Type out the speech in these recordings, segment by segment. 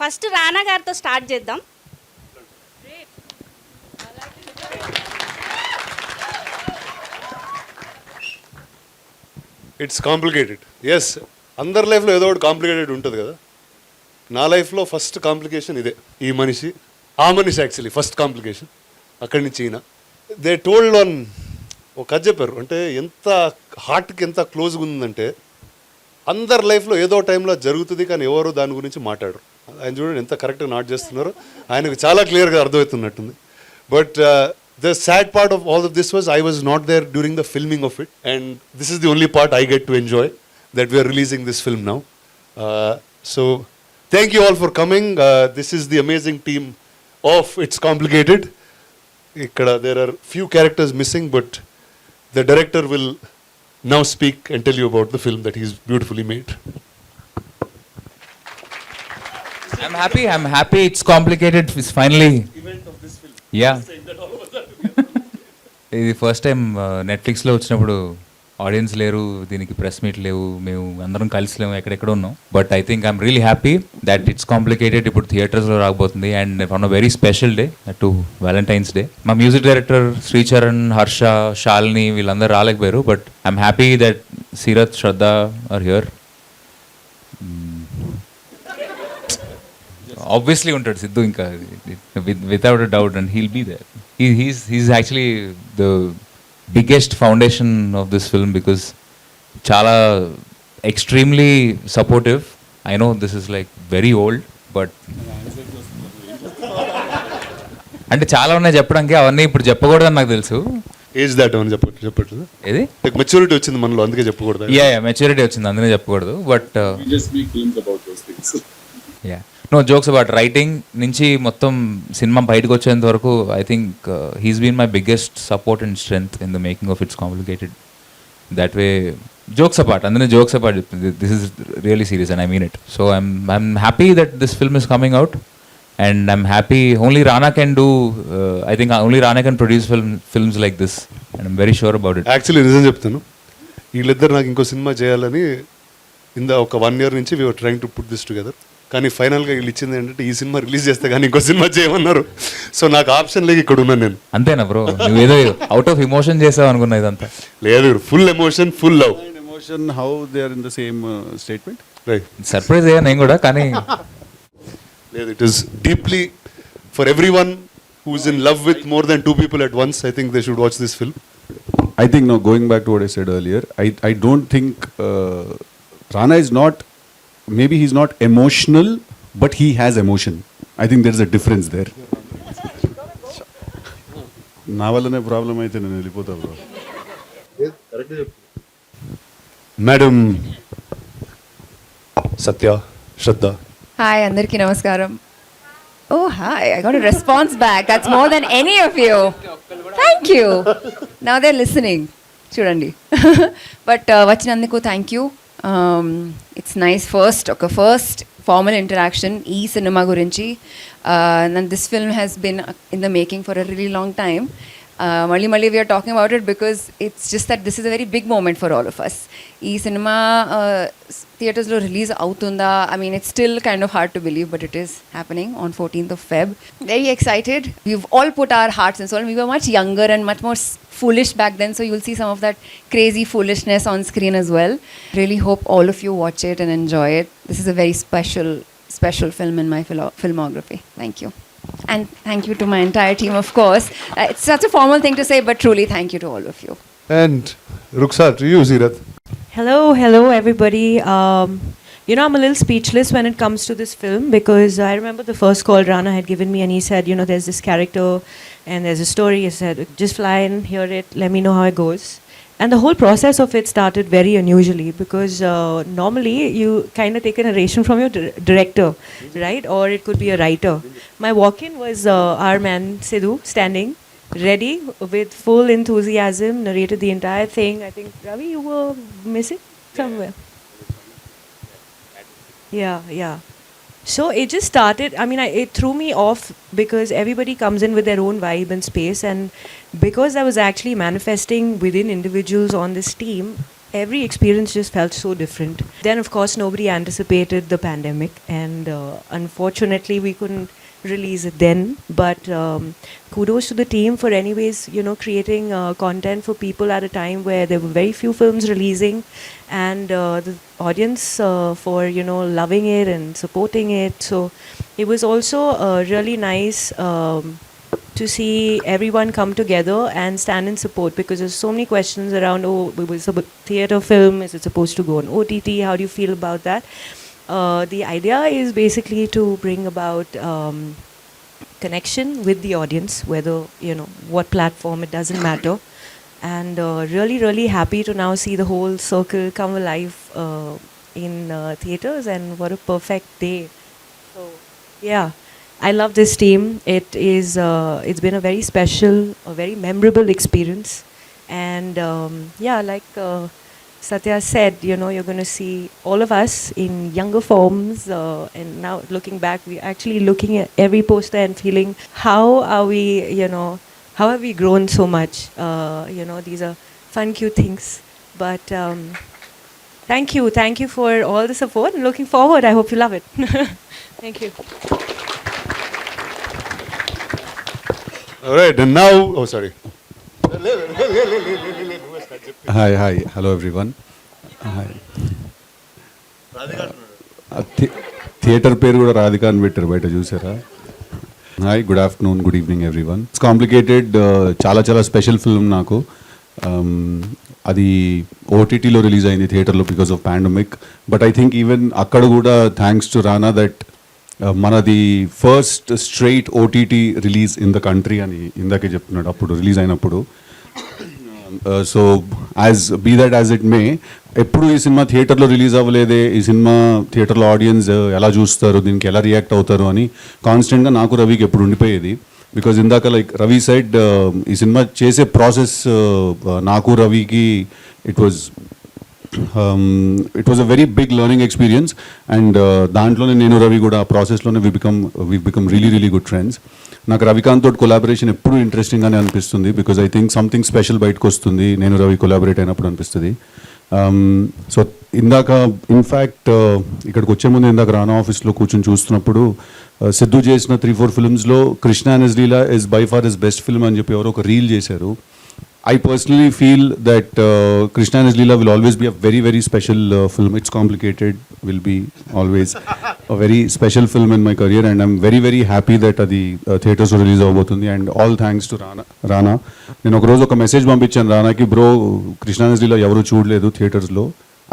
First రానా గారితో start చేద్దాం. It's complicated. Yes, అందరి లైఫ్లో ఏదో ఒకటి కాంప్లికేటెడ్ ఉంటుంది కదా. నా లైఫ్లో ఫస్ట్ కాంప్లికేషన్ ఇదే. ఈ మనిషి, ఆ మనిషి యాక్చువల్లీ ఫస్ట్ కాంప్లికేషన్. అక్కడి నుంచి ఈయన దే టోల్డ్ ఆన్ ఒక కథ చెప్పారు. అంటే ఎంత హార్ట్కి ఎంత క్లోజ్గా ఉందంటే, అందరి లైఫ్లో ఏదో టైంలో జరుగుతుంది కానీ ఎవరు దాని గురించి మాట్లాడరు. ఆయన చూడండి ఎంత కరెక్ట్గా నాట్ చేస్తున్నారో, ఆయనకు చాలా క్లియర్గా అర్థమవుతున్నట్టుంది. But the sad part of all of this was I was not there during the filming of it, and this is the only part I get to enjoy, that we are releasing this film now. So thank you all for coming. This is the amazing team of It's Complicated. Ikkada there are few characters missing, but the director will now speak and tell you about the film that he's beautifully made. I'm happy It's Complicated is finally Event of this film. Yeah. ఇది first time నెట్ఫ్లిక్స్లో వచ్చినప్పుడు audience లేరు, దీనికి press meet లేవు, మేము అందరం కలిసి లేము, ఎక్కడెక్కడ ఉన్నాం. But I think I'm really happy that it's complicated ఇప్పుడు థియేటర్స్లో రాకపోతుంది. And on a very special day to Valentine's day. మా మ్యూజిక్ డైరెక్టర్ శ్రీచరణ్, హర్ష, శాలిని వీళ్ళందరూ రాలేకపోయారు. But I'm happy that Seerat, Shraddha are here. Obviously ఉంటాడు సిద్ధు, ఇంకా without a doubt, and he'll be there. He's actually the biggest foundation of this film because chala extremely supportive. I know this is like very old, but అంటే చాలా ఉన్నాయి చెప్పడానికి, అవన్నీ ఇప్పుడు చెప్పకూడదని నాకు తెలుసు. ఏజ్ దాట్ అని చెప్పట్లేదు. ఏది మెచ్యూరిటీ వచ్చింది మనలో, అందుకే చెప్పకూడదు. యా మెచ్యూరిటీ వచ్చింది, అందుకే చెప్పకూడదు. But ya no jokes about writing నుంచి మొత్తం సినిమా బయటకు వచ్చేంత వరకు I think he's been my biggest support and strength in the making of it's complicated. That way jokes apart, అందుకే జోక్స్ అపార్ట్ చెప్తుంది, this is really serious and I mean it. So I'm happy that this film is coming out, and I'm happy only Rana can do, I think only Rana can produce films like this, and I'm very sure about it. Actually నిజం చెప్తాను, వీళ్ళిద్దరు నాకు ఇంకో cinema చేయాలని ఒక 1 year నుంచి we're trying to put this together. కానీ ఫైనల్గా వీళ్ళు ఇచ్చింది ఏంటంటే ఈ సినిమా రిలీజ్ చేస్తే కానీ ఇంకో సినిమా చేయమన్నారు. సో నాకు ఆప్షన్ లేక ఇక్కడ ఉన్నాను నేను. అంతేనా బ్రో, నువ్వేదో అవుట్ ఆఫ్ ఎమోషన్ చేసావు అనుకున్నా, ఇదంతా లేదు, full emotion, full love. Emotion, how they are in the same statement? Right. Surprise అయ్యా నేను కూడా, కానీ లేదు, it is deeply for every one who is in love with more than 2 people at once. I think they should watch this film. I think now going back to what I said earlier, I don't think Rana is not, maybe he's not emotional, but he has emotion. I think there's a difference there. నా వల్లనే problem అయితే నేను వెళ్ళిపోతా bro. Madam సత్య, శ్రద్ధ. Hi, అందరికీ నమస్కారం. Oh, hi, I got a response back. That's more than any of you. Thank you. Now they're listening. Chudandi. But vachinanduku thank you. It's nice first formal interaction ee cinema gurinchi, and this film has been in the making for a really long time. Malli we are talking about it because it's just that this is a very big moment for all of us. Ee cinema theaters lo release avutunda, I mean it's still kind of hard to believe, but it is happening on 14th of Feb. Very excited. We've all put our hearts and soul. We were much younger and much more foolish back then, so you'll see some of that crazy foolishness on screen as well. Really hope all of you watch it and enjoy it. This is a very special film in my filmography. Thank you. And thank you to my entire team, of course. It's such a formal thing to say, but truly thank you to all of you. And Rukhsar, to you, Seerat. Hello everybody. I'm a little speechless when it comes to this film because I remember the first call Rana had given me and he said, there's this character and there's a story. He said, just fly and hear it, let me know how it goes. And the whole process of it started very unusually because normally you kind of take a narration from your director, right? Or it could be a writer. My walk-in was our man Siddhu standing ready with full enthusiasm, narrated the entire thing. I think, Ravi, you were missing somewhere. Yeah. So it just started. I mean, it threw me off because everybody comes in with their own vibe and space, and because I was actually manifesting within individuals on this team, every experience just felt so different. Then, of course, nobody anticipated the pandemic, and unfortunately, we couldn't release it then. But kudos to the team for, anyways, creating content for people at a time where there were very few films releasing, and the audience for loving it and supporting it. So it was also really nice. To see everyone come together and stand in support, because there's so many questions around, it was a theatre film, is it supposed to go on OTT, how do you feel about that? The idea is basically to bring about connection with the audience, whether what platform, it doesn't matter. And really happy to now see the whole circle come alive in theatres, and what a perfect day. So yeah, I love this team. It's been a very special, a very memorable experience. And yeah, like Satya said, you're going to see all of us in younger forms. And now looking back, we're actually looking at every poster and feeling, how are we, how have we grown so much? These are fun, cute things. But thank you for all the support, and looking forward. I hope you love it. Thank you. All right, and now, oh sorry. Hi, hello everyone. Hi. Theatre పేరు కూడా రాధిక అని పెట్టారు, బయట చూసారా? Hi, good afternoon, good evening everyone. It's complicated, చాలా special film నాకు. అది ఓటీటీలో రిలీజ్ అయింది, థియేటర్లో, because of pandemic. But I think even అక్కడ కూడా థ్యాంక్స్ టు రానా దట్ మనది first straight OTT release in the country అని ఇందాకే చెప్తున్నాడు అప్పుడు రిలీజ్ అయినప్పుడు. So be that as it may, ఎప్పుడు ఈ సినిమా థియేటర్లో రిలీజ్ అవ్వలేదే, ఈ సినిమా థియేటర్లో ఆడియన్స్ ఎలా చూస్తారు, దీనికి ఎలా రియాక్ట్ అవుతారు అని కాన్స్టెంట్గా నాకు రవికి ఎప్పుడు ఉండిపోయేది. బికాజ్ ఇందాక లైక్ రవి సైడ్, ఈ సినిమా చేసే ప్రాసెస్ నాకు రవికి it was a very big learning experience. And దాంట్లోనే నేను రవి కూడా ఆ ప్రాసెస్లోనే we become really good friends. నాకు రవికాంత్ తోటి కొలాబరేషన్ ఎప్పుడు ఇంట్రెస్టింగ్గానే అనిపిస్తుంది, because I think something special బయటకు వస్తుంది నేను రవి కొలాబరేట్ అయినప్పుడు అనిపిస్తుంది. సో ఇందాక ఇన్ఫ్యాక్ట్ ఇక్కడికి వచ్చే ముందు ఇందాక రానా ఆఫీస్లో కూర్చొని చూస్తున్నప్పుడు సిద్ధు చేసిన 3-4 ఫిల్మ్స్లో Krishna and his Leela is by far his best film అని చెప్పి ఎవరో ఒక రీల్ చేశారు. I personally feel that Krishna and His Leela will always be a very special film. It's complicated, will be always a very special film in my career, and I'm very happy that the theatres will release avabotundi, and all thanks to Rana. నేను ఒక రోజు ఒక message పంపించాను రానాకి, bro Krishna and his Leela ఎవరు చూడలేదు థియేటర్స్లో,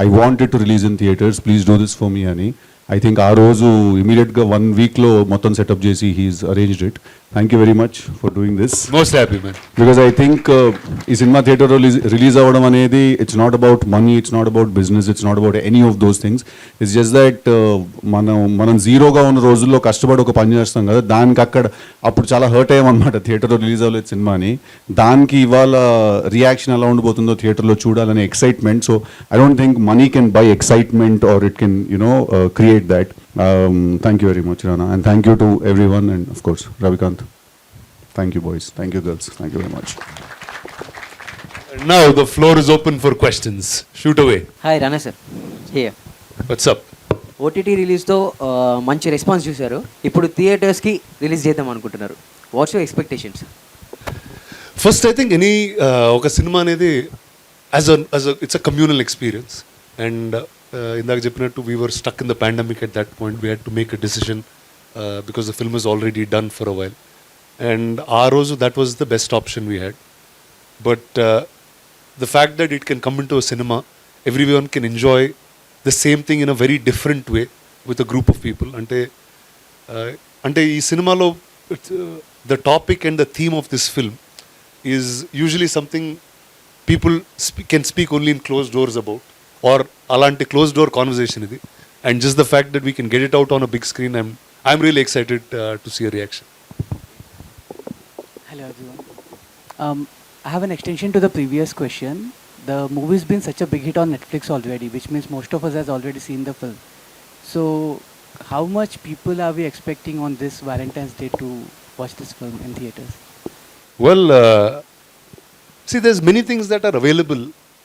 I wanted to release in theatres, please do this for me అని. ఐ థింక్ ఆ రోజు ఇమీడియట్గా 1 వీక్లో మొత్తం సెటప్ చేసి he's arranged it. Thank you very much for doing this. Most happy man. Because I think ఈ సినిమా థియేటర్లో release అవ్వడం అనేది it's not about money, it's not about business, it's not about any of those things. It's just that మనం జీరోగా ఉన్న రోజుల్లో కష్టపడి ఒక పని చేస్తాం కదా, దానికి అప్పుడు చాలా హర్ట్ అయ్యామన్నమాట థియేటర్లో రిలీజ్ అవ్వలేదు సినిమాని. దానికి ఇవాళ రియాక్షన్ ఎలా ఉండిపోతుందో థియేటర్లో చూడాలనే excitement. So I don't think money can buy excitement or it can create that. Thank you very much, Rana, and thank you to everyone, and of course Ravikant. Thank you boys, thank you girls, thank you very much. And now the floor is open for questions. Shoot away. Hi Rana sir, here. What's up? OTT రిలీజ్తో మంచి response చూశారు, ఇప్పుడు థియేటర్స్కి release చేద్దాం అనుకుంటున్నారు. What's your expectations? First I think any ఒక cinema అనేది it's a communal experience. And ఇందాక చెప్పినట్టు we were stuck in the pandemic at that point. We had to make a decision because the film is already done for a while. And ఆ రోజు that was the best option we had. But the fact that it can come in to a cinema, every one can enjoy the same thing in a very different way with a group of people. అంటే ఈ సినిమాలో the topic and the theme of this film is usually something people can speak only in close doors about, or alanti closed door conversation idi. And just the fact that we can get it out on a big screen, I'm really excited to see a reaction. Hello everyone. I have an extension to the previous question. The movie's been such a big hit on Netflix already, which means most of us has already seen the film. So how much people are we expecting on this Valentine's Day to watch this film in theaters? Well, see, there's many things that are available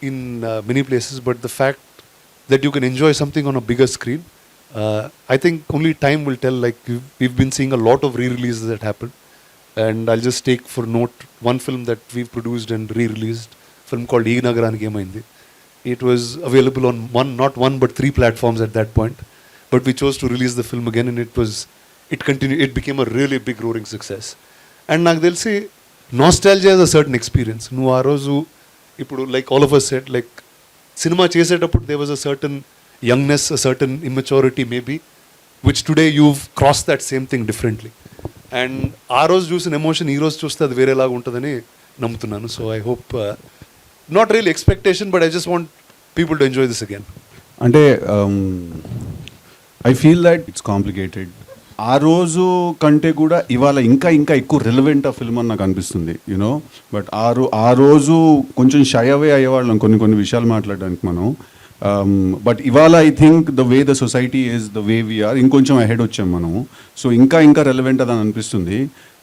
in many places, but the fact that you can enjoy something on a bigger screen, I think only time will tell. Like we've been seeing a lot of re-releases that happen, and I'll just take for note one film that we've produced and re-released, film called Ee Nagaraniki Emaindi. It was available on not one but 3 platforms at that point, but we chose to release the film again, and it became a really big roaring success. And నాకు తెలిసి nostalgia is a certain experience. నువ్వు ఆ రోజు ఇప్పుడు like all of us said, like cinema చేసేటప్పుడు there was a certain youngness, a certain immaturity maybe, which today you've crossed that same thing differently. And ఆ రోజు చూసిన ఎమోషన్ ఈ రోజు చూస్తే అది వేరేలాగా ఉంటుందని నమ్ముతున్నాను. So I hope not real expectation, but I just want people to enjoy this again. అంటే I feel that it's complicated. ఆ రోజు కంటే కూడా ఇవాళ ఇంకా ఇంకా ఎక్కువ రిలవెంట్ ఆ ఫిల్మ్ అని నాకు అనిపిస్తుంది, యూనో. బట్ ఆ రోజు కొంచెం షై అవే అయ్యేవాళ్ళం కొన్ని విషయాలు మాట్లాడడానికి మనం. బట్ ఇవాళ I think the way the society is the way we're, ఇంకొంచెం అహెడ్ వచ్చాం మనము. సో ఇంకా రెలవెంట్ అని అనిపిస్తుంది.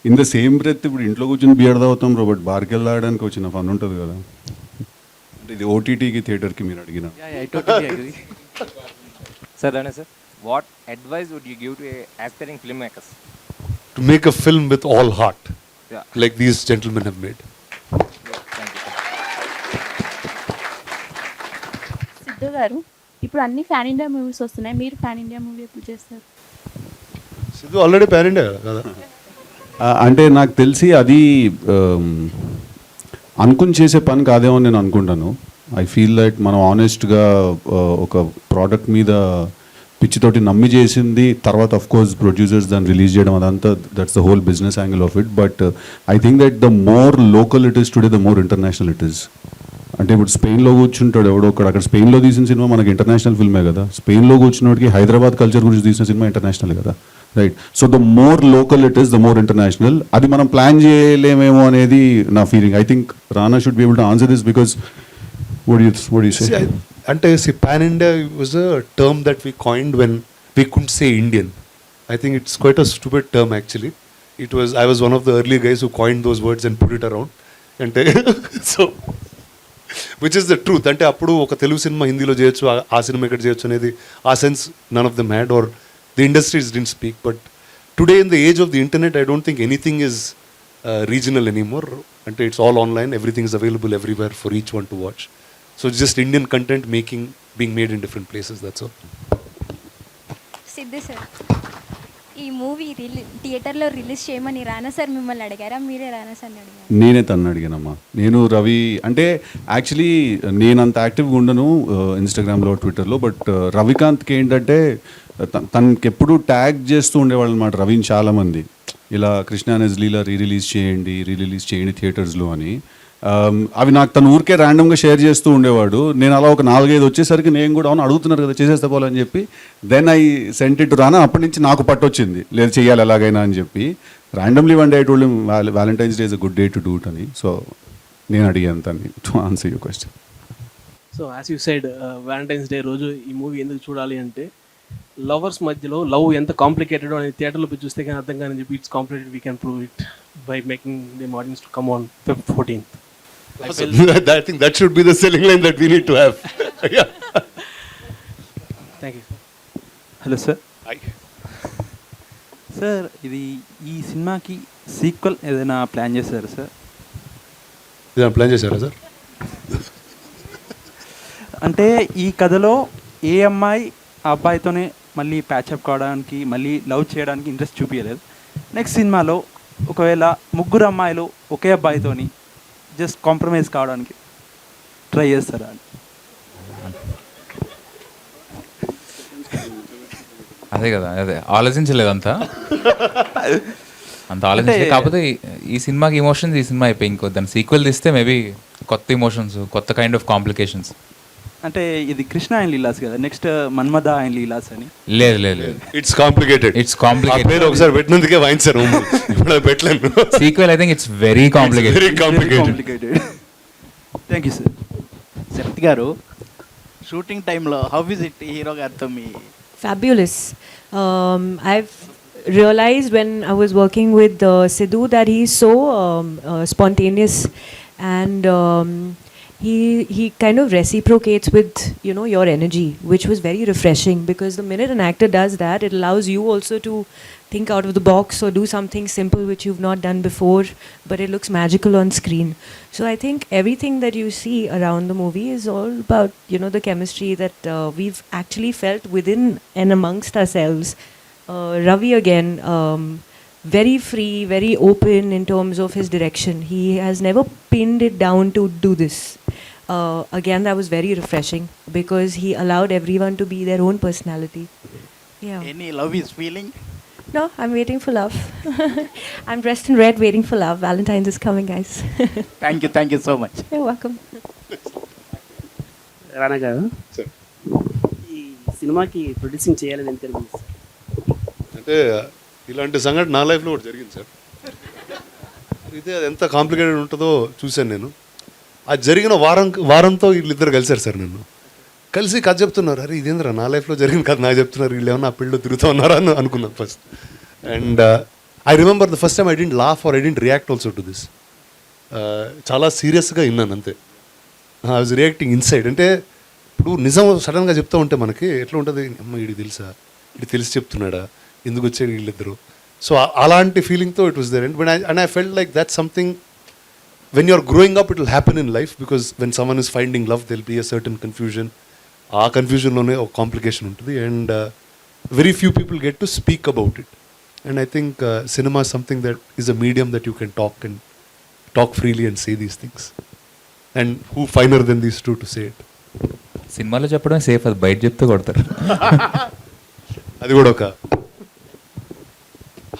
ఇన్ ద సేమ్ బ్రెత్ ఇప్పుడు ఇంట్లో కూర్చొని బియర్ తాగుతాం బట్ బార్కి వెళ్ళడానికి వచ్చిన ఫన్ ఉంటుంది కదా. అంటే ఇది ఓటీటీకి థియేటర్కి మీరు అడిగిన. Yeah, I totally agree. Sir, Rana sir, what advice would you give to aspiring filmmakers? To make a film with all heart, Yeah. like these gentlemen have made. Thank you. Siddhu గారు, ఇప్పుడు అన్ని ఫ్యాన్ ఇండియా మూవీస్ వస్తున్నాయి, మీరు fan India movie ఎప్పుడు చేస్తారు? Siddhu already pan India కదా. అంటే నాకు తెలిసి అది అనుకుని చేసే పని కాదేమో నేను అనుకుంటాను. ఐ ఫీల్ దట్ మనం ఆనెస్ట్గా ఒక ప్రోడక్ట్ మీద పిచ్చితోటి నమ్మి చేసింది, తర్వాత ఆఫ్ కోర్స్ ప్రొడ్యూసర్స్ దాన్ని రిలీజ్ చేయడం, అదంతా that's the whole business angle of it. But I think that the more local it is today the more international it is. అంటే ఇప్పుడు స్పెయిన్లో కూర్చుంటాడు ఎవడో ఒకడు, అక్కడ స్పెయిన్లో తీసిన సినిమా మనకి ఇంటర్నేషనల్ ఫిల్మే కదా. స్పెయిన్లో కూర్చున్నోడికి హైదరాబాద్ కల్చర్ గురించి తీసిన సినిమా ఇంటర్నేషనల్ కదా, right? So the more local it is the more international. అది మనం ప్లాన్ చేయలేమేమో అనేది నా feeling. I think Rana should be able to answer this because what do you say? అంటే pan India was a term that we coined when we couldn't say Indian. I think it's quite a stupid term actually. I was one of the early guys who coined those words and put it around. అంటే so which is the truth. అంటే అప్పుడు ఒక Telugu cinema హిందీలో చేయొచ్చు, ఆ cinema ఇక్కడ చేయొచ్చు అనేది ఆ sense none of them had, or the industries didn't speak. But today in the age of the internet, I don't think anything is regional anymore. అంటే it's all online, everything is available everywhere for each one to watch. So it's just Indian content being made in different places, that's all. Siddhu sir, ఈ movie థియేటర్లో release చేయమని రానా sir మిమ్మల్ని అడిగారా, మీరే రానా సార్ని అడిగారా? నేనే తను అడిగానమ్మా. నేను రవి అంటే యాక్చువల్లీ నేను అంత యాక్టివ్గా ఉండను ఇన్స్టాగ్రామ్లో ట్విట్టర్లో. బట్ రవికాంత్కి ఏంటంటే తనకి ఎప్పుడు ట్యాగ్ చేస్తూ ఉండేవాళ్ళు అనమాట రవిని చాలామంది, ఇలా కృష్ణ అనేజ్ లీలా రీరిలీజ్ చేయండి థియేటర్స్లో అని. అవి నాకు తను ఊరికే ర్యాండమ్గా షేర్ చేస్తూ ఉండేవాడు. నేను అలా ఒక 4-5 వచ్చేసరికి నేను కూడా అవును అడుగుతున్నారు కదా చేసేస్తే పోలని చెప్పి then I sent it to Rana. అప్పటి నుంచి నాకు పట్టొచ్చింది, లేదు చేయాలి ఎలాగైనా అని చెప్పి. Randomly one day I told him Valentine's day is a good day to do it అని. సో నేను అడిగాను తన్ని to answer your question. So as you said Valentine's day రోజు ఈ మూవీ ఎందుకు చూడాలి అంటే, లవర్స్ మధ్యలో లవ్ ఎంత కాంప్లికేటెడ్ అనేది థియేటర్లో పోయి చూస్తే కానీ అర్థం కానీ చెప్పి it's complicated, we can prove it by making them audience to come on Feb 14th. Awesome. I think that should be the selling line that we need to have. Yeah. Thank you. Hello sir. Hi. Sir, ఇది ఈ సినిమాకి sequel ఏదైనా plan చేశారా sir? ఇదేనా plan చేశారా sir? అంటే ఈ కథలో ఏ అమ్మాయి ఆ అబ్బాయితోనే మళ్ళీ ప్యాచప్ కావడానికి, మళ్ళీ లవ్ చేయడానికి ఇంట్రెస్ట్ చూపించలేదు. నెక్స్ట్ సినిమాలో ఒకవేళ 3 అమ్మాయిలు ఒకే అబ్బాయితోని జస్ట్ కాంప్రమైజ్ కావడానికి ట్రై చేస్తారా అని. అదే కదా, అదే ఆలోచించలేదు అంత ఆలోచించలేదు. కాకపోతే ఈ సినిమాకి ఇమోషన్స్ ఈ సినిమా అయిపోయి ఇంకో దాని సీక్వెల్ తీస్తే మేబీ కొత్త ఇమోషన్స్, కొత్త కైండ్ ఆఫ్ కాంప్లికేషన్స్. అంటే ఇది కృష్ణ ఆయన లీలాస్ కదా, నెక్స్ట్ మన్మథ ఆయన లీలాస్ అని. లేదు It's complicated. పేరు ఒకసారి పెట్టినందుకే వాయించారు, ఇప్పుడు పెట్టలేను. Sequel I think it's very complicated. Very complicated. Thank you sir. Sharath గారు, షూటింగ్ టైంలో హౌ ఇస్ ఇట్ హీరో గారితో మీ Fabulous. I've realized when I was working with Siddhu that he's so spontaneous, and he kind of reciprocates with, you know, your energy, which was very refreshing, because the minute an actor does that, it allows you also to think out of the box or do something simple which you've not done before, but it looks magical on screen. So I think everything that you see around the movie is all about, you know, the chemistry that we've actually felt within and amongst ourselves. Ravi again, very free, very open in terms of his direction. He has never pinned it down to do this. Again, that was very refreshing, because he allowed everyone to be their own personality. Yeah. Any love is feeling? No, I'm waiting for love. I'm dressed in red, waiting for love. Valentine's is coming, guys. Thank you so much. You're welcome. రానా గారు, sir ఈ సినిమాకి producing చేయాలని ఎంత అనిపిస్తుంది? అంటే ఇలాంటి సంఘటన నా లైఫ్లో కూడా జరిగింది సార్. ఇదే అది ఎంత కాంప్లికేటెడ్ ఉంటుందో చూశాను నేను. అది జరిగిన వారంతో వీళ్ళిద్దరు కలిశారు సార్. నన్ను కలిసి కథ చెప్తున్నారు. అరే ఇదేంద్రా నా లైఫ్లో జరిగిన కథ నాకు చెప్తున్నారు, వీళ్ళు ఏమన్నా ఆ పెళ్ళిలో తిరుగుతూ ఉన్నారా అని అనుకున్నాను first. And I remember the first time I didn't laugh or I didn't react also to this. చాలా సీరియస్గా విన్నాను అంతే. I was reacting inside. అంటే ఇప్పుడు నిజం సడన్గా చెప్తూ ఉంటే మనకి ఎట్లా ఉంటుంది, అమ్మ వీడికి తెలుసా, వీడికి తెలిసి చెప్తున్నాడా, ఎందుకు వచ్చాడు వీళ్ళిద్దరు. సో అలాంటి ఫీలింగ్తో it was there. And I felt like that's something when you're growing up it will happen in life, because when someone is finding love there'll be a certain confusion. ఆ కన్ఫ్యూజన్లోనే ఒక కాంప్లికేషన్ ఉంటుంది. And very few people get to speak about it. And I think cinema something that is a medium that you can talk freely and say these things. And who finer than these two to say it. సినిమాలో చెప్పడం safe, అది బయట చెప్తే కొడతారు. అది కూడా ఒక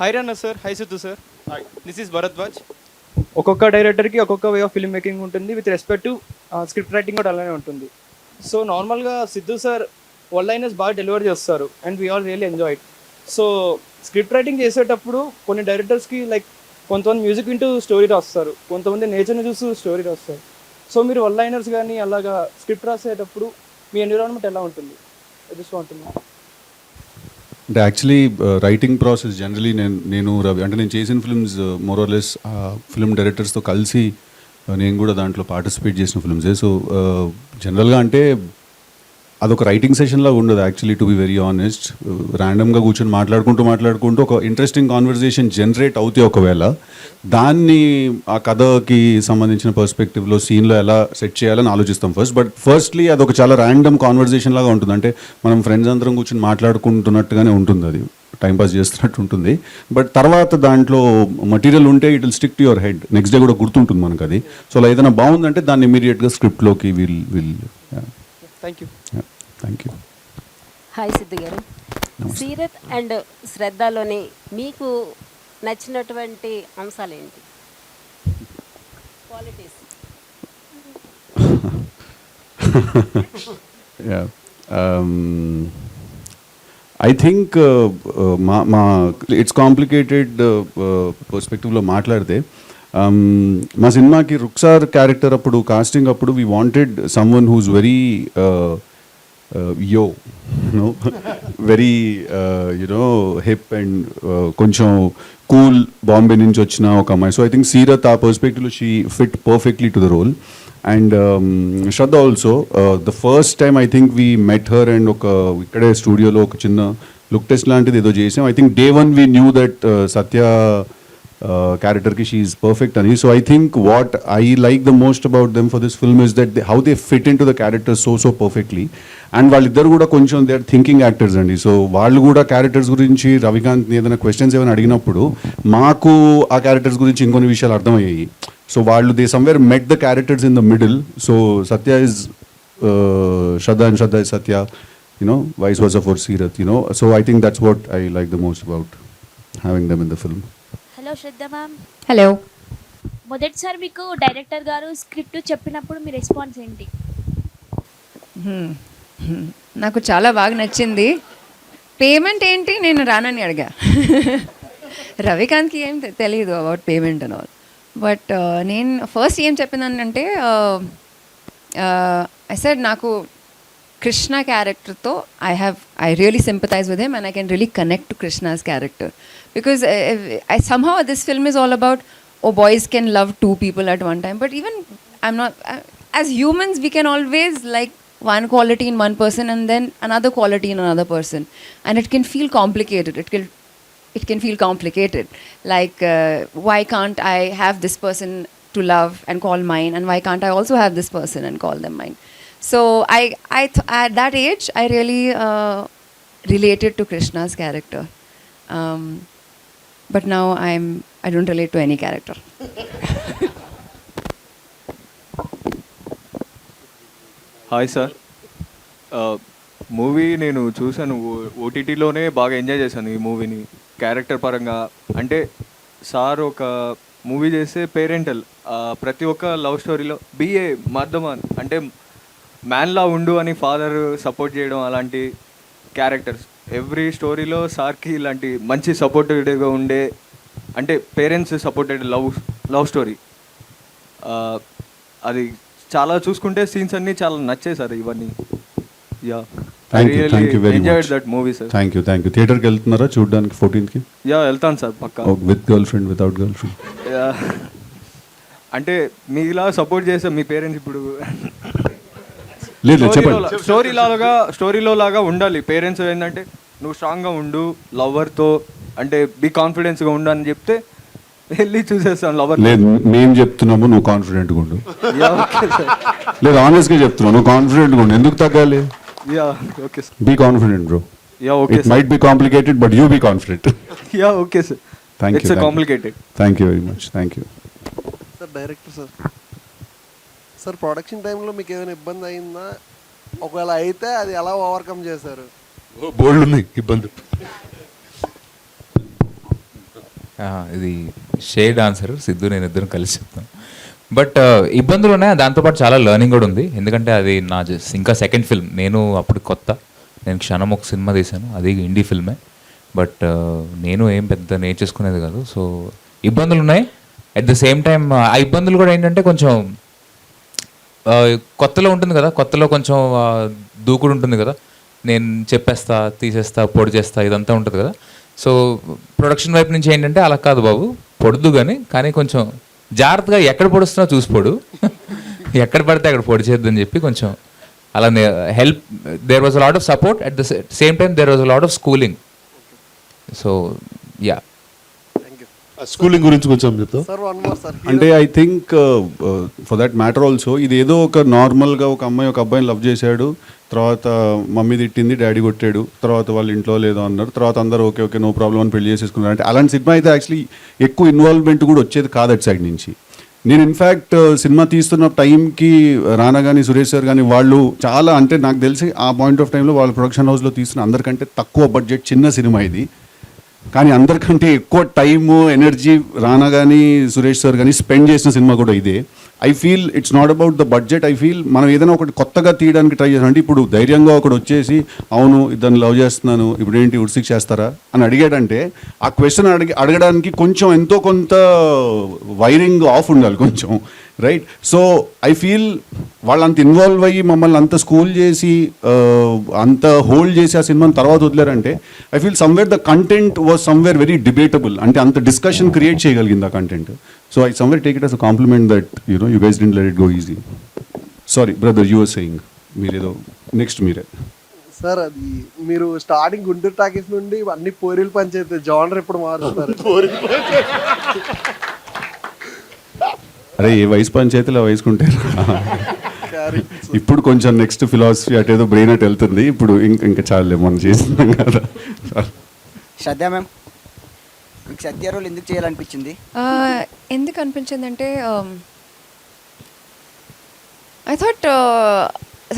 hi Rana sir. Hi Siddhu sir. This is Bharadwaj. ఒక్కొక్క డైరెక్టర్కి ఒక్కొక్క వే ఆఫ్ ఫిల్మ్ మేకింగ్ ఉంటుంది. With respect to script writing కూడా అలానే ఉంటుంది. సో నార్మల్గా సిద్ధు సార్ వన్ లైనర్స్ బాగా డెలివర్ చేస్తారు, and we all really enjoyed. So script writing చేసేటప్పుడు కొన్ని డైరెక్టర్స్కి లైక్ కొంతమంది మ్యూజిక్ వింటూ స్టోరీ రాస్తారు, కొంతమంది నేచర్ని చూస్తూ స్టోరీ రాస్తారు. సో మీరు వన్ లైనర్స్ కానీ అలాగా స్క్రిప్ట్ రాసేటప్పుడు మీ ఎన్విరాన్మెంట్ ఎలా ఉంటుంది? జస్ట్ వాంటున్నా. అంటే యాక్చువల్లీ రైటింగ్ ప్రాసెస్ జనరలీ నేను రవి అంటే నేను చేసిన ఫిల్మ్స్ మోరలెస్ ఫిల్మ్ డైరెక్టర్స్తో కలిసి నేను కూడా దాంట్లో పార్టిసిపేట్ చేసిన ఫిల్మ్సే. సో జనరల్గా అంటే అదొక రైటింగ్ సెషన్లా ఉండదు actually, to be very honest. ర్యాండమ్గా కూర్చొని మాట్లాడుకుంటూ ఒక ఇంట్రెస్టింగ్ కాన్వర్జేషన్ జనరేట్ అవుతాయి. ఒకవేళ దాన్ని ఆ కథకి సంబంధించిన పర్స్పెక్టివ్లో సీన్లో ఎలా సెట్ చేయాలని ఆలోచిస్తాం ఫస్ట్. బట్ ఫస్ట్లీ అదొక చాలా ర్యాండమ్ కాన్వర్జేషన్ లాగా ఉంటుంది. అంటే మనం ఫ్రెండ్స్ అందరం కూర్చొని మాట్లాడుకుంటున్నట్టుగానే ఉంటుంది, అది టైంపాస్ చేస్తున్నట్టు ఉంటుంది. బట్ తర్వాత దాంట్లో మటీరియల్ ఉంటే it will stick to your head, next day కూడా గుర్తుంటుంది మనకు అది. సో అలా ఏదైనా బాగుందంటే దాన్ని ఇమీడియట్గా స్క్రిప్ట్లోకి will thank you. Thank you. Hi Siddhu గారు. సీరత్ అండ్ శ్రద్ధలోని మీకు నచ్చినటువంటి అంశాలు ఏంటి? క్వాలిటీస్. ఐ థింక్ మా ఇట్స్ కాంప్లికేటెడ్ పర్స్పెక్టివ్లో మాట్లాడితే మా సినిమాకి రుక్సార్ క్యారెక్టర్ అప్పుడు కాస్టింగ్ అప్పుడు we wanted someone who's very very you know hip and కొంచెం కూల్, బాంబే నుంచి వచ్చిన ఒక అమ్మాయి. సో ఐ థింక్ సీరత్ ఆ పర్స్పెక్టివ్లో she fit perfectly to the role. And Shraddha also the first time I think we met her and ఒక ఇక్కడే స్టూడియోలో ఒక చిన్న లుక్ టెస్ట్ లాంటిది ఏదో చేసాం. I think day one we knew that Satya character she is perfect ani. So I think what I like the most about them for this film is that how they fit into the characters so perfectly. And వాళ్ళిద్దరు కూడా కొంచెం they are thinking actors అండి. So వాళ్ళు కూడా characters గురించి రవికాంత్ ఏదైనా questions ఏమైనా అడిగినప్పుడు మాకు ఆ క్యారెక్టర్స్ గురించి ఇంకొన్ని విషయాలు అర్థమయ్యాయి. సో వాళ్ళు they somewhere met the characters in the middle. So Satya is Shraddha and Shraddha is Satya, vice versa for Seerat, So I think that's what I like the most about having them in the film. Hello Shraddha ma'am. Hello. మొదటిసారి మీకు director గారు script చెప్పినప్పుడు మీ response ఏంటి? నాకు చాలా బాగా నచ్చింది. Payment ఏంటి నేను రానని అడిగా. రవికాంత్కి ఏం తెలియదు about payment and all. But నేను ఫస్ట్ ఏం చెప్పినానంటే ఐ సెడ్ నాకు Krishna character to I really sympathize with him, and I can really connect to Krishna's character, because somehow this film is all about, oh, boys can love two people at one time, but even as humans we can always like one quality in one person and then another quality in another person, and it can feel complicated. It can feel complicated, like why can't I have this person to love and call mine, and why can't I also have this person and call them mine? So at that age I really related to Krishna's character, but now I don't relate to any character. Hi sir, movie నేను చూశాను, ఓటీటీలోనే బాగా enjoy చేశాను ఈ మూవీని character పరంగా. అంటే sir ఒక movie చేస్తే పేరెంటల్, ప్రతి ఒక్క లవ్ స్టోరీలో బిఏ మర్దమాన్ అంటే మ్యాన్లా ఉండు అని ఫాదర్ సపోర్ట్ చేయడం, అలాంటి క్యారెక్టర్స్ ఎవ్రీ స్టోరీలో సార్కి ఇలాంటి మంచి సపోర్టివ్గా ఉండే, అంటే పేరెంట్స్ సపోర్టెడ్ లవ్ స్టోరీ. అది చాలా చూసుకుంటే సీన్స్ అన్నీ చాలా నచ్చాయి సార్ ఇవన్నీ. Ya, thank you very much. That movie sir. Thank you. థియేటర్కి వెళ్తున్నారా చూడడానికి 14th? యా, వెళ్తాను సార్ పక్కా. With girlfriend, without girlfriend? అంటే మీలా సపోర్ట్ చేసే మీ పేరెంట్స్ ఇప్పుడు లేదు చెప్పండి. స్టోరీలో లాగా ఉండాలి. పేరెంట్స్ ఏంటంటే నువ్వు స్ట్రాంగ్గా ఉండు, లవర్తో అంటే బీ కాన్ఫిడెన్స్గా ఉండు అని చెప్తే వెళ్ళి చూసేస్తాను లవర్. లేదు, మేము చెప్తున్నాము నువ్వు కాన్ఫిడెంట్గా ఉండు. లేదు, ఆనెస్ట్గా చెప్తున్నావు, నువ్వు కాన్ఫిడెంట్గా ఉండు. ఎందుకు తగ్గాలి? Ya, okay sir. Be confident bro. Ya, okay. It might be complicated but you be confident. Ya, okay sir. Thank you. Complicated. Thank you very much. Thank you sir. Director sir, sir production టైంలో మీకు ఏమైనా ఇబ్బంది అయిందా? ఒకవేళ అయితే అది ఎలా overcome చేశారు? బోల్డ్ ఉన్నాయి ఇబ్బంది. ఇది షేడ్ ఆన్సర్. సిద్ధు నేను ఇద్దరం కలిసి చెప్తాం. బట్ ఇబ్బందులు ఉన్నాయి, దాంతోపాటు చాలా లెర్నింగ్ కూడా ఉంది. ఎందుకంటే అది నా ఇంకా సెకండ్ ఫిల్మ్. నేను అప్పుడు కొత్త, నేను క్షణం ఒక సినిమా తీశాను, అది ఇండీ ఫిల్మే. బట్ నేను ఏం పెద్ద నేర్చేసుకునేది కాదు. సో ఇబ్బందులు ఉన్నాయి. అట్ ద సేమ్ టైం ఆ ఇబ్బందులు కూడా ఏంటంటే కొంచెం కొత్తలో ఉంటుంది కదా, కొత్తలో కొంచెం దూకుడు ఉంటుంది కదా, నేను చెప్పేస్తా, తీసేస్తా, పొడి చేస్తా, ఇదంతా ఉంటుంది కదా. సో ప్రొడక్షన్ వైపు నుంచి ఏంటంటే అలా కాదు బాబు, పొడుదు కానీ కొంచెం జాగ్రత్తగా ఎక్కడ పొడుస్తున్నా చూసి పొడు, ఎక్కడ పడితే అక్కడ పొడి చేద్దని చెప్పి కొంచెం అలా help. There was a lot of support. At the same time there was a lot of schooling. So ya, schooling గురించి కొంచెం చెప్తా. అంటే I think for that matter also ఇది ఏదో ఒక నార్మల్గా ఒక అమ్మాయి ఒక అబ్బాయిని లవ్ చేశాడు, తర్వాత మమ్మీ తిట్టింది, డాడీ కొట్టాడు, తర్వాత వాళ్ళ ఇంట్లో లేదో అన్నారు, తర్వాత అందరూ ఓకే ఓకే నో ప్రాబ్లం అని పెళ్లి చేసేసుకున్నారు. అంటే అలాంటి సినిమా అయితే యాక్చువల్లీ ఎక్కువ ఇన్వాల్వ్మెంట్ కూడా వచ్చేది కాదు అటు సైడ్ నుంచి. నేను ఇన్ఫ్యాక్ట్ సినిమా తీస్తున్న టైంకి రానా కానీ సురేష్ సార్ కానీ వాళ్ళు చాలా, అంటే నాకు తెలిసి ఆ పాయింట్ ఆఫ్ టైంలో వాళ్ళ ప్రొడక్షన్ హౌస్లో తీస్తున్న అందరికంటే తక్కువ బడ్జెట్ చిన్న సినిమా ఇది. కానీ అందరికంటే ఎక్కువ టైము ఎనర్జీ రానా కానీ సురేష్ సార్ కానీ స్పెండ్ చేసిన సినిమా కూడా ఇదే. I feel it's not about the budget. I feel మనం ఏదైనా ఒకటి కొత్తగా తీయడానికి ట్రై చేస్తాం. అంటే ఇప్పుడు ధైర్యంగా ఒకటి వచ్చేసి అవును ఇద్దరిని లవ్ చేస్తున్నాను ఇప్పుడు ఏంటి ఉడ్సిక్ చేస్తారా అని అడిగాడంటే ఆ క్వశ్చన్ అడగడానికి కొంచెం ఎంతో కొంత వైరింగ్ ఆఫ్ ఉండాలి కొంచెం, రైట్? సో ఐ ఫీల్ వాళ్ళు అంత ఇన్వాల్వ్ అయ్యి మమ్మల్ని అంత స్కూల్ చేసి అంత హోల్డ్ చేసి ఆ సినిమాని తర్వాత వదిలేరంటే I feel somewhere the content was somewhere very debatable. అంటే అంత డిస్కషన్ క్రియేట్ చేయగలిగింది ఆ content. So I somewhere take it as a compliment that you guys didn't let it go easy. Sorry brother, you were saying మీరేదో next మీరే. Sir అది మీరు starting Guntur talkies నుండి అన్ని పోరీలు పంచాయతీ జానర్ ఎప్పుడు మారుస్తారు? అరే ఏ వయసు పంచాయతీలో వయసుకుంటారు. ఇప్పుడు కొంచెం నెక్స్ట్ ఫిలాసఫీ అటేదో బ్రెయిన్ అట్ వెళ్తుంది. ఇప్పుడు ఇంకా చాలే మనం చేస్తున్నాం కదా. శ్రద్ధ మ్యామ్, మీకు సత్య రోల్ ఎందుకు చేయాలనిపించింది? ఎందుకు అనిపించింది అంటే ఐ థాట్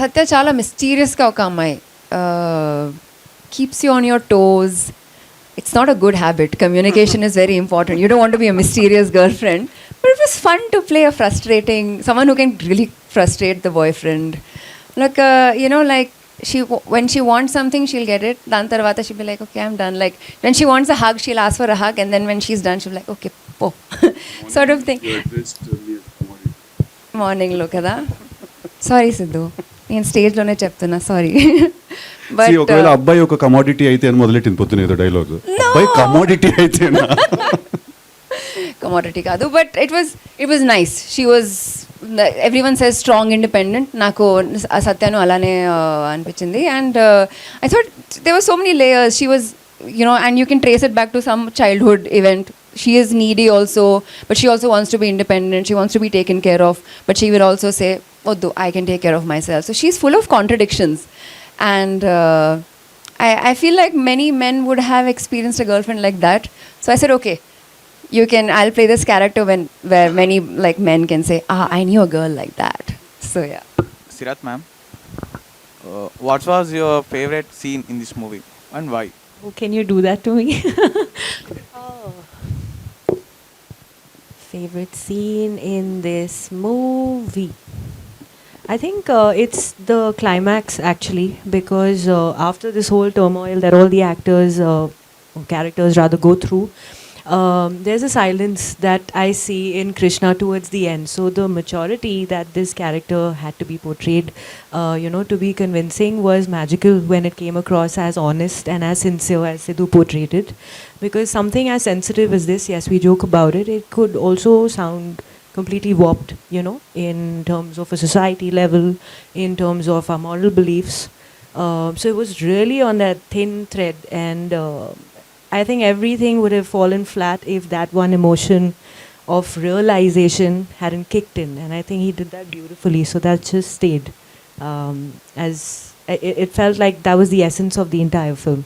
సత్య చాలా మిస్టీరియస్గా ఒక అమ్మాయి, keeps you on your toes. It's not a good habit. Communication is very important. You don't want to be a mysterious girlfriend. But it was fun to play a frustrating, someone who can really frustrate the boyfriend. Like, like when she wants something, she'll get it. Dan tarvata she'll be like, okay, I'm done. Like, when she wants a hug, she'll ask for a hug. And then when she's done, she'll be like, okay, po. Sort of thing. Morning lo kada. Sorry, Siddhu. నేను స్టేజ్లోనే చెప్తున్నా, sorry. See, ఒకవేళ అబ్బాయి ఒక commodity అయితే అని మొదలెట్టింది పొద్దున ఏదో డైలాగ్. అబ్బాయి కమోడిటీ అయితేనా? కమోడిటీ కాదు, but it was nice. She was, everyone says strong, independent. నాకు సత్యాను అలానే అనిపించింది. And I thought there were so many layers. She was, and you can trace it back to some childhood event. She is needy also, but she also wants to be independent. She wants to be taken care of, but she will also say, "Oddu, I can take care of myself." So she's full of contradictions, and I feel like many men would have experienced a girlfriend like that. So I said, okay, I'll play this character where many like men can say, I knew a girl like that. So yeah. Seerat ma'am, what was your favorite scene in this movie and why? Oh, can you do that to me? Favorite scene in this movie? I think it's the climax actually, because after this whole turmoil that all the characters rather go through, there's a silence that I see in Krishna towards the end. So the maturity that this character had to be portrayed, to be convincing, was magical when it came across as honest and as sincere as Siddhu portrayed it. Because something as sensitive as this, yes, we joke about it, it could also sound completely warped, in terms of a society level, in terms of our moral beliefs. So it was really on that thin thread, and I think everything would have fallen flat if that one emotion of realization hadn't kicked in, and I think he did that beautifully. So that just stayed, as it felt like that was the essence of the entire film,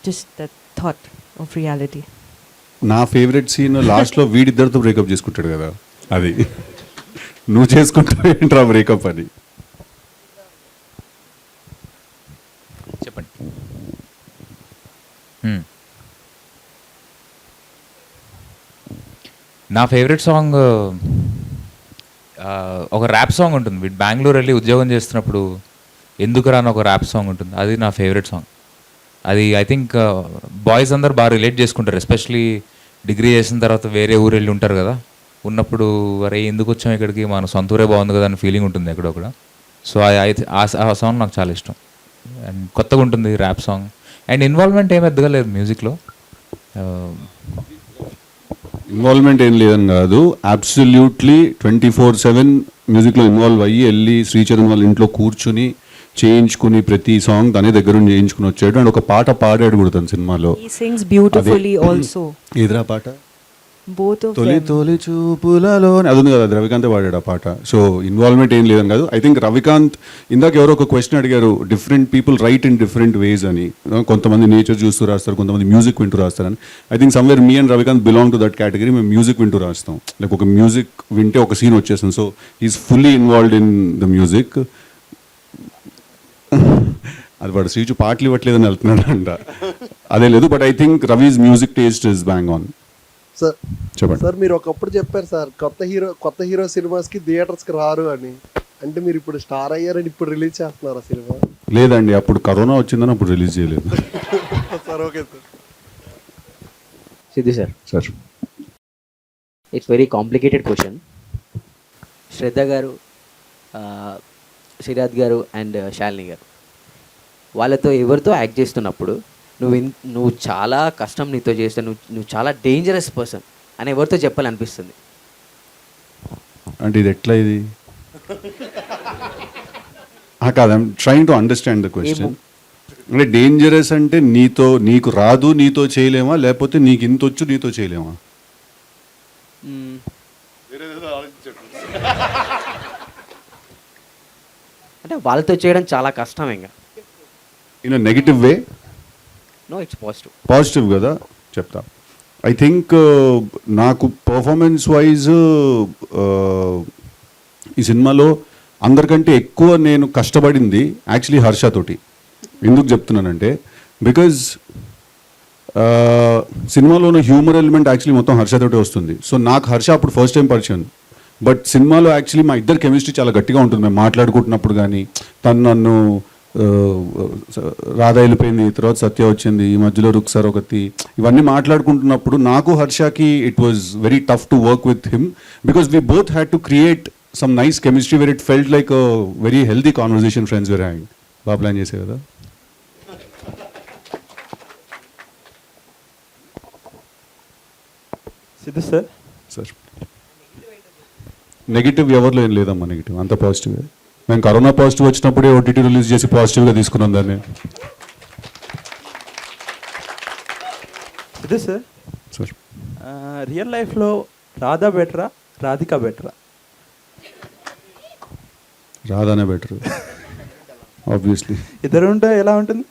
just that thought of reality. నా favourite scene లాస్ట్లో వీడిద్దరితో breakup చేసుకుంటాడు కదా, అది నువ్వు చేసుకుంటావు ఏంట్రా breakup అని. చెప్పండి. నా ఫేవరెట్ సాంగ్ ఒక ర్యాప్ సాంగ్ ఉంటుంది. వీడు బెంగళూరు వెళ్ళి ఉద్యోగం చేస్తున్నప్పుడు ఎందుకు రాని ఒక ర్యాప్ సాంగ్ ఉంటుంది. అది నా ఫేవరెట్ సాంగ్. అది ఐ థింక్ బాయ్స్ అందరు బాగా రిలేట్ చేసుకుంటారు, ఎస్పెషలీ డిగ్రీ చేసిన తర్వాత వేరే ఊరు వెళ్ళి ఉంటారు కదా. ఉన్నప్పుడు అరే ఎందుకు వచ్చాం ఇక్కడికి, మన సొంత ఊరే బాగుంది కదా అని ఫీలింగ్ ఉంటుంది ఎక్కడొక్కడ. సో ఆ సాంగ్ నాకు చాలా ఇష్టం. అండ్ కొత్తగా ఉంటుంది ర్యాప్ సాంగ్. అండ్ ఇన్వాల్వ్మెంట్ ఏం పెద్దగా లేదు మ్యూజిక్లో. ఇన్వాల్వ్మెంట్ ఏం లేదని కాదు, అబ్సల్యూట్లీ 24/7 మ్యూజిక్లో ఇన్వాల్వ్ అయ్యి వెళ్ళి శ్రీచరణ్ వాళ్ళ ఇంట్లో కూర్చుని చేయించుకుని ప్రతి సాంగ్ తనే దగ్గర చేయించుకుని వచ్చాడు. అండ్ ఒక పాట పాడాడు కూడా తన సినిమాలో. He sings beautifully also. ఏదిరా పాట? Both of తొలి them. తొలి చూపులలో అది ఉంది కదా, రవికాంత్ పాడాడు ఆ పాట. సో ఇన్వాల్వ్మెంట్ ఏం లేదని కాదు. ఐ థింక్ రవికాంత్, ఇందాక ఎవరో ఒక క్వశ్చన్ అడిగారు, different people write in different ways అని. కొంతమంది నేచర్ చూస్తూ రాస్తారు, కొంతమంది మ్యూజిక్ వింటూ రాస్తారని. I think somewhere me and Ravikanth belong to that category. మేము మ్యూజిక్ వింటూ రాస్తాం. లైక్ ఒక మ్యూజిక్ వింటే ఒక సీన్ వచ్చేస్తుంది. So he is fully involved in the music. అది వాడు శ్రీచు పాటలు ఇవ్వట్లేదని వెళ్తున్నాడు అంట, అదే లేదు. But I think Ravi's music taste is bang on. Sir చెప్పండి సార్, మీరు ఒకప్పుడు చెప్పారు సార్ కొత్త హీరో సినిమాస్కి థియేటర్స్కి రారు అని. అంటే మీరు ఇప్పుడు స్టార్ అయ్యారని ఇప్పుడు రిలీజ్ చేస్తున్నారా సినిమా? లేదండి, అప్పుడు కరోనా వచ్చిందని అప్పుడు రిలీజ్ చేయలేదు. Sir okay sir. Siddhu sir, sir it's very complicated question. Shraddha గారు, శ్రీనాథ్ గారు అండ్ శాలిని గారు, వాళ్ళతో ఎవరితో యాక్ట్ చేస్తున్నప్పుడు నువ్వు చాలా కష్టం నీతో చేస్తే, నువ్వు చాలా డేంజరస్ పర్సన్ అని ఎవరితో చెప్పాలనిపిస్తుంది? అంటే ఇది ఎట్లా ఇది కాదు, I'm trying to understand the question. అంటే డేంజరస్ అంటే నీకు రాదు, నీతో చేయలేమా, లేకపోతే నీకు ఇంత వచ్చు నీతో చేయలేమా? అంటే వాళ్ళతో చేయడం చాలా కష్టం. ఇంకా in negative way? No, it's positive. Positive కదా, చెప్తా. ఐ థింక్ నాకు పర్ఫార్మెన్స్ వైజ్ ఈ సినిమాలో అందరికంటే ఎక్కువ నేను కష్టపడింది యాక్చువల్లీ హర్షతోటి. ఎందుకు చెప్తున్నానంటే, బికాజ్ సినిమాలో ఉన్న హ్యూమర్ ఎలిమెంట్ యాక్చువల్లీ మొత్తం హర్షతోటే వస్తుంది. సో నాకు హర్ష అప్పుడు ఫస్ట్ టైం పరిచయం. బట్ సినిమాలో యాక్చువల్లీ మా ఇద్దరు కెమిస్ట్రీ చాలా గట్టిగా ఉంటుంది. మేము మాట్లాడుకుంటున్నప్పుడు కానీ, తను నన్ను రాధ వెళ్ళిపోయింది, తర్వాత సత్య వచ్చింది, ఈ మధ్యలో రుక్సార్ ఒకటి, ఇవన్నీ మాట్లాడుకుంటున్నప్పుడు నాకు హర్షకి it was very tough to work with him, because we both had to create some nice chemistry where it felt like a very healthy conversation friends were having. బాగా ప్లాన్ చేసే కదా. సిద్ధు సార్ సార్ నెగిటివ్ ఎవరిలో ఏం లేదమ్మా, negative అంత positive. మేము corona positive వచ్చినప్పుడే OTT release చేసి పాజిటివ్గా తీసుకున్నాం దాన్ని. సిద్ధు సార్ సార్ రియల్ లైఫ్లో రాధా బెటరా రాధిక బెటరా? రాధానే బెటర్ ఆబ్వియస్లీ. ఇద్దరు ఉంటే ఎలా ఉంటుంది?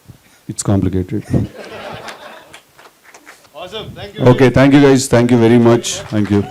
It's complicated. Okay, thank you guys, thank you very much, thank you.